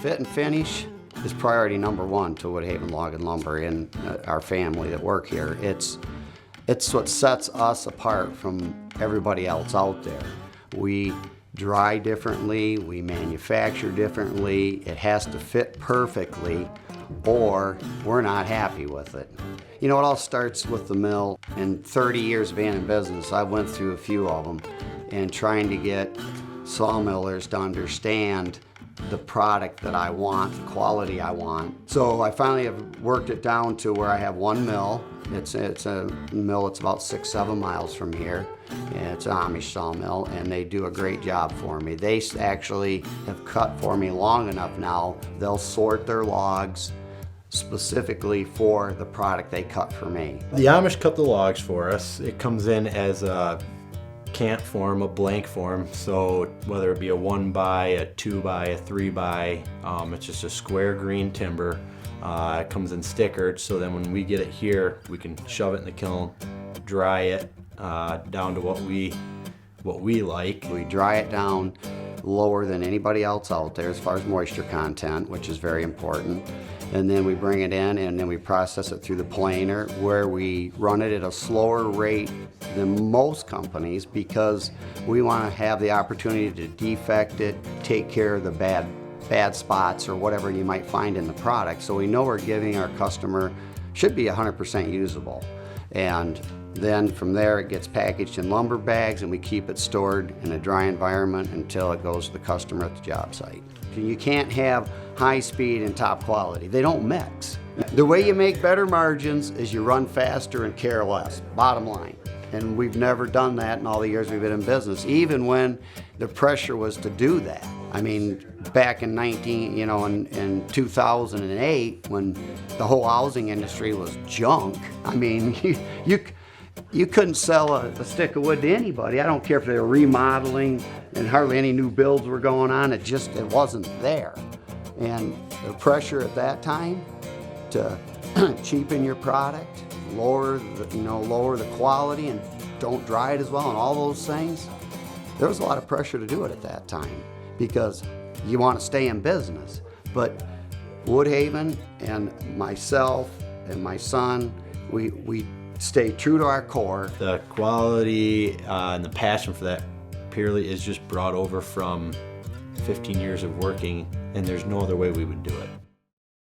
fit and finish is priority number one to Woodhaven Log and Lumber and our family that work here. It's what sets us apart from everybody else out there. We dry differently, we manufacture differently, it has to fit perfectly or we're not happy with it. You know, it all starts with the mill. In 30 years of being in business, I went through a few of them and trying to get sawmillers to understand the product that I want, the quality I want. So I finally have worked it down to where I have one mill. It's a mill that's about 6-7 miles from here. And it's an Amish Sawmill, and they do a great job for me. They actually have cut for me long enough now. They'll sort their logs specifically for the product they cut for me. The Amish cut the logs for us. It comes in as a cant form, a blank form, so whether it be a 1x, a 2x, a 3x, it's just a square green timber. It comes in stickered, so then when we get it here, we can shove it in the kiln, dry it down to what we like. We dry it down lower than anybody else out there as far as moisture content, which is very important. And then we bring it in and then we process it through the planer, where we run it at a slower rate than most companies because we want to have the opportunity to defect it, take care of the bad spots or whatever you might find in the product. So we know we're giving our customer, should be 100% usable. And then from there it gets packaged in lumber bags and we keep it stored in a dry environment until it goes to the customer at the job site. You can't have high speed and top quality. They don't mix. The way you make better margins is you run faster and care less, bottom line. And we've never done that in all the years we've been in business, even when the pressure was to do that. I mean, back in in 2008, when the whole housing industry was junk, I mean, you couldn't sell a stick of wood to anybody. I don't care if they were remodeling and hardly any new builds were going on. It wasn't there. And the pressure at that time to cheapen your product, lower the quality and don't dry it as well and all those things, there was a lot of pressure to do it at that time because you want to stay in business. But Woodhaven and myself and my son, we stay true to our core. The quality and the passion for that purely is just brought over from 15 years of working, and there's no other way we would do it.